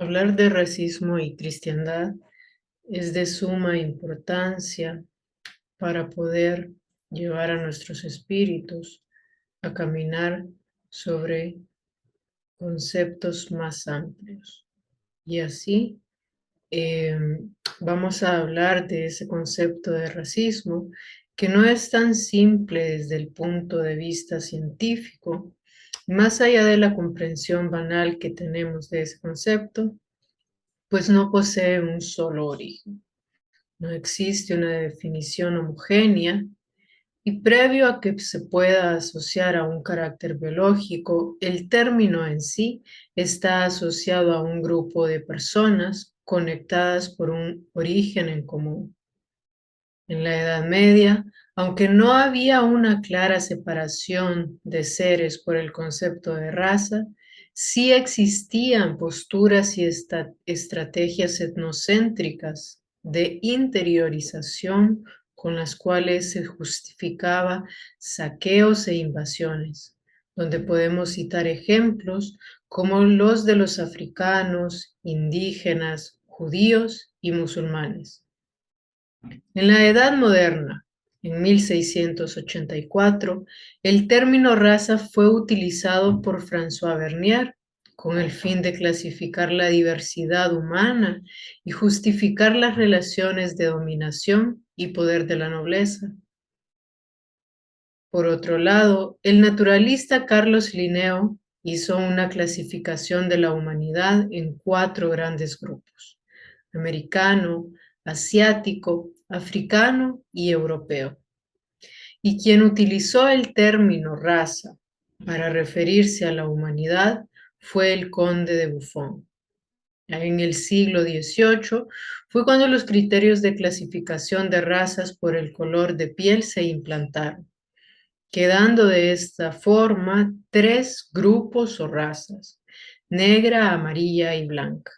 Hablar de racismo y cristiandad es de suma importancia para poder llevar a nuestros espíritus a caminar sobre conceptos más amplios. Y así vamos a hablar de ese concepto de racismo que no es tan simple desde el punto de vista científico, más allá de la comprensión banal que tenemos de ese concepto, pues no posee un solo origen. No existe una definición homogénea y previo a que se pueda asociar a un carácter biológico, el término en sí está asociado a un grupo de personas conectadas por un origen en común. En la Edad Media, aunque no había una clara separación de seres por el concepto de raza, sí existían posturas y estrategias etnocéntricas de interiorización con las cuales se justificaba saqueos e invasiones, donde podemos citar ejemplos como los de los africanos, indígenas, judíos y musulmanes. En la Edad Moderna, en 1684, el término raza fue utilizado por François Vernier con el fin de clasificar la diversidad humana y justificar las relaciones de dominación y poder de la nobleza. Por otro lado, el naturalista Carlos Linneo hizo una clasificación de la humanidad en 4 grandes grupos: americano, asiático, africano y europeo. Y quien utilizó el término raza para referirse a la humanidad fue el conde de Buffon. En el siglo XVIII fue cuando los criterios de clasificación de razas por el color de piel se implantaron, quedando de esta forma 3 grupos o razas: negra, amarilla y blanca.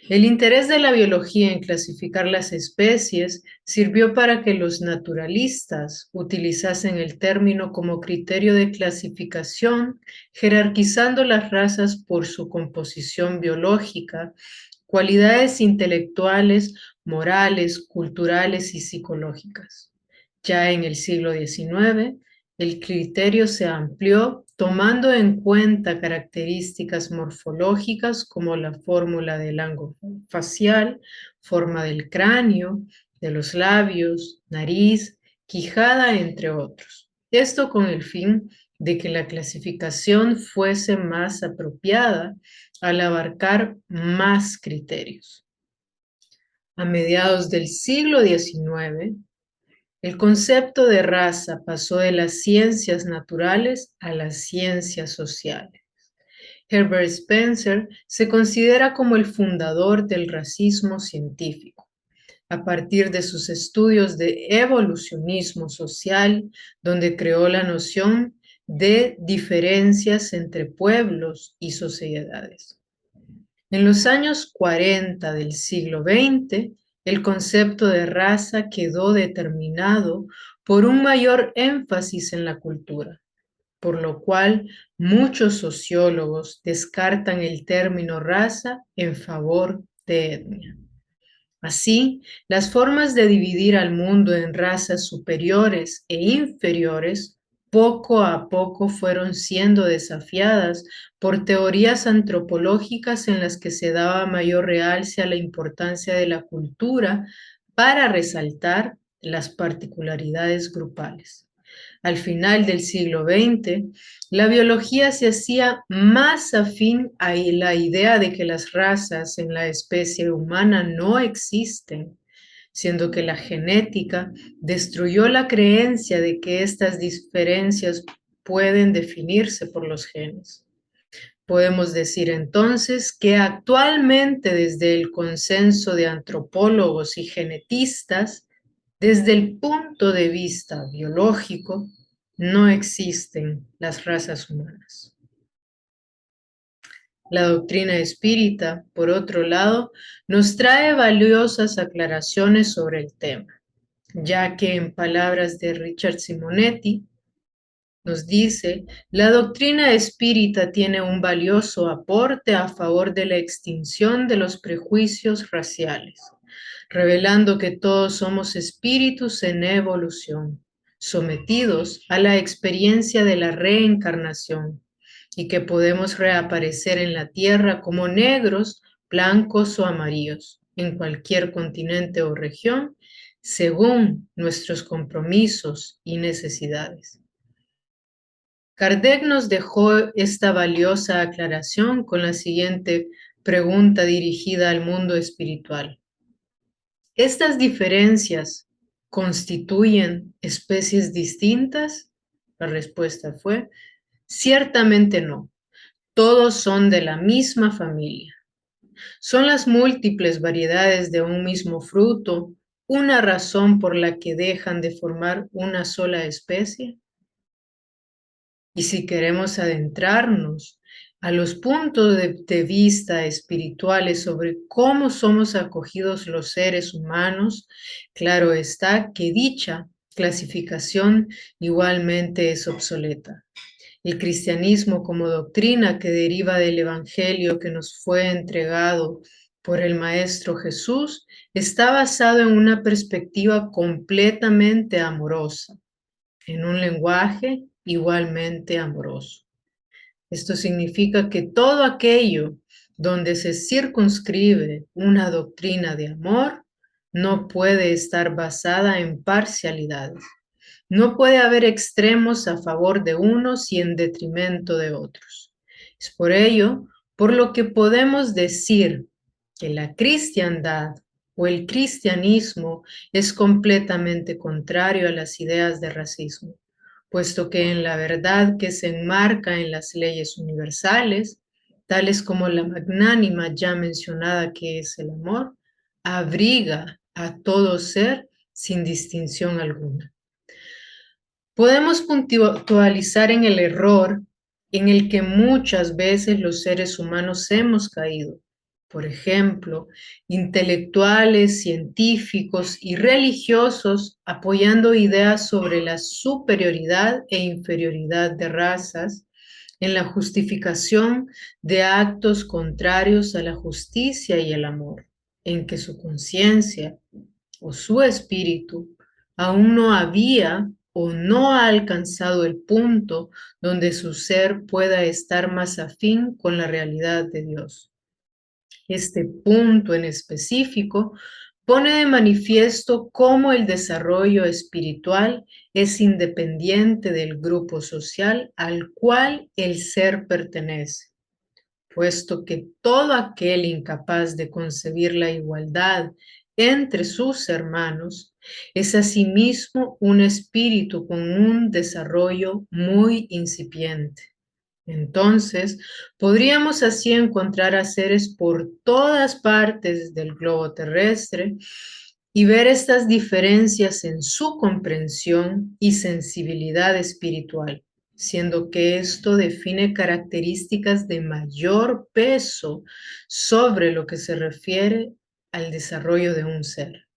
El interés de la biología en clasificar las especies sirvió para que los naturalistas utilizasen el término como criterio de clasificación, jerarquizando las razas por su composición biológica, cualidades intelectuales, morales, culturales y psicológicas. Ya en el siglo XIX, el criterio se amplió tomando en cuenta características morfológicas como la fórmula del ángulo facial, forma del cráneo, de los labios, nariz, quijada, entre otros. Esto con el fin de que la clasificación fuese más apropiada al abarcar más criterios. A mediados del siglo XIX, el concepto de raza pasó de las ciencias naturales a las ciencias sociales. Herbert Spencer se considera como el fundador del racismo científico, a partir de sus estudios de evolucionismo social, donde creó la noción de diferencias entre pueblos y sociedades. En los años 40 del siglo XX, el concepto de raza quedó determinado por un mayor énfasis en la cultura, por lo cual muchos sociólogos descartan el término raza en favor de etnia. Así, las formas de dividir al mundo en razas superiores e inferiores poco a poco fueron siendo desafiadas por teorías antropológicas en las que se daba mayor realce a la importancia de la cultura para resaltar las particularidades grupales. Al final del siglo XX, la biología se hacía más afín a la idea de que las razas en la especie humana no existen, siendo que la genética destruyó la creencia de que estas diferencias pueden definirse por los genes. Podemos decir entonces que actualmente, desde el consenso de antropólogos y genetistas, desde el punto de vista biológico, no existen las razas humanas. La doctrina espírita, por otro lado, nos trae valiosas aclaraciones sobre el tema, ya que en palabras de Richard Simonetti, Nos dice, la doctrina espírita tiene un valioso aporte a favor de la extinción de los prejuicios raciales, revelando que todos somos espíritus en evolución, sometidos a la experiencia de la reencarnación, y que podemos reaparecer en la Tierra como negros, blancos o amarillos, en cualquier continente o región, según nuestros compromisos y necesidades. Kardec nos dejó esta valiosa aclaración con la siguiente pregunta dirigida al mundo espiritual. ¿Estas diferencias constituyen especies distintas? La respuesta fue, ciertamente no. Todos son de la misma familia. ¿Son las múltiples variedades de un mismo fruto una razón por la que dejan de formar una sola especie? Y si queremos adentrarnos a los puntos de vista espirituales sobre cómo somos acogidos los seres humanos, claro está que dicha clasificación igualmente es obsoleta. El cristianismo como doctrina que deriva del Evangelio que nos fue entregado por el Maestro Jesús está basado en una perspectiva completamente amorosa, en un lenguaje igualmente amoroso. Esto significa que todo aquello donde se circunscribe una doctrina de amor no puede estar basada en parcialidades. No puede haber extremos a favor de unos y en detrimento de otros. Es por ello por lo que podemos decir que la cristiandad o el cristianismo es completamente contrario a las ideas de racismo, puesto que en la verdad que se enmarca en las leyes universales, tales como la magnánima ya mencionada que es el amor, abriga a todo ser sin distinción alguna. Podemos puntualizar en el error en el que muchas veces los seres humanos hemos caído. Por ejemplo, intelectuales, científicos y religiosos apoyando ideas sobre la superioridad e inferioridad de razas en la justificación de actos contrarios a la justicia y el amor, en que su conciencia o su espíritu aún no había o no ha alcanzado el punto donde su ser pueda estar más afín con la realidad de Dios. Este punto en específico pone de manifiesto cómo el desarrollo espiritual es independiente del grupo social al cual el ser pertenece, puesto que todo aquel incapaz de concebir la igualdad entre sus hermanos es asimismo un espíritu con un desarrollo muy incipiente. Entonces, podríamos así encontrar a seres por todas partes del globo terrestre y ver estas diferencias en su comprensión y sensibilidad espiritual, siendo que esto define características de mayor peso sobre lo que se refiere al desarrollo de un ser.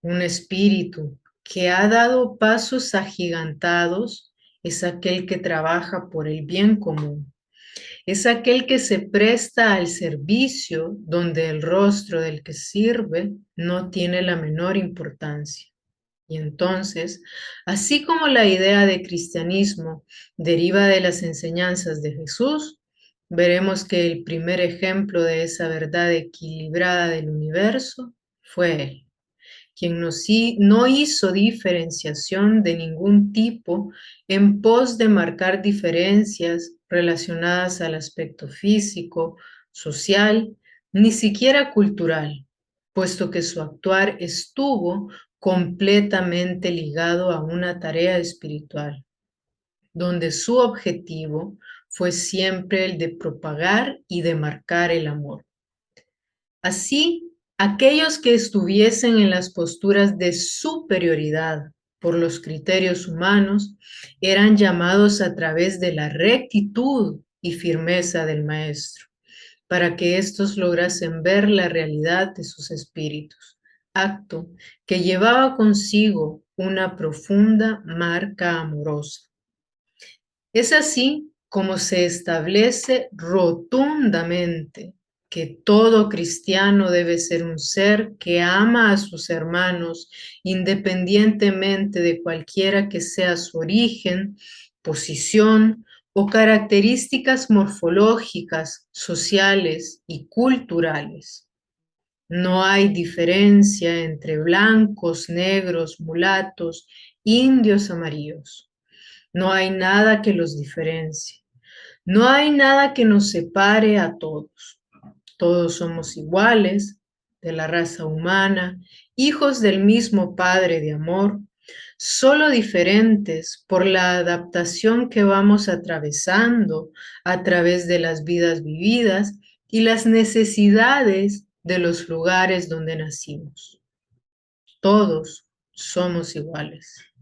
Un espíritu que ha dado pasos agigantados es aquel que trabaja por el bien común. Es aquel que se presta al servicio donde el rostro del que sirve no tiene la menor importancia. Y entonces, así como la idea de cristianismo deriva de las enseñanzas de Jesús, veremos que el primer ejemplo de esa verdad equilibrada del universo fue Él, quien no hizo diferenciación de ningún tipo en pos de marcar diferencias relacionadas al aspecto físico, social, ni siquiera cultural, puesto que su actuar estuvo completamente ligado a una tarea espiritual, donde su objetivo fue siempre el de propagar y de marcar el amor. Así, aquellos que estuviesen en las posturas de superioridad por los criterios humanos eran llamados a través de la rectitud y firmeza del Maestro, para que éstos lograsen ver la realidad de sus espíritus, acto que llevaba consigo una profunda marca amorosa. Es así como se establece rotundamente que todo cristiano debe ser un ser que ama a sus hermanos independientemente de cualquiera que sea su origen, posición o características morfológicas, sociales y culturales. No hay diferencia entre blancos, negros, mulatos, indios, amarillos. No hay nada que los diferencie. No hay nada que nos separe a todos. Todos somos iguales, de la raza humana, hijos del mismo Padre de amor, solo diferentes por la adaptación que vamos atravesando a través de las vidas vividas y las necesidades de los lugares donde nacimos. Todos somos iguales.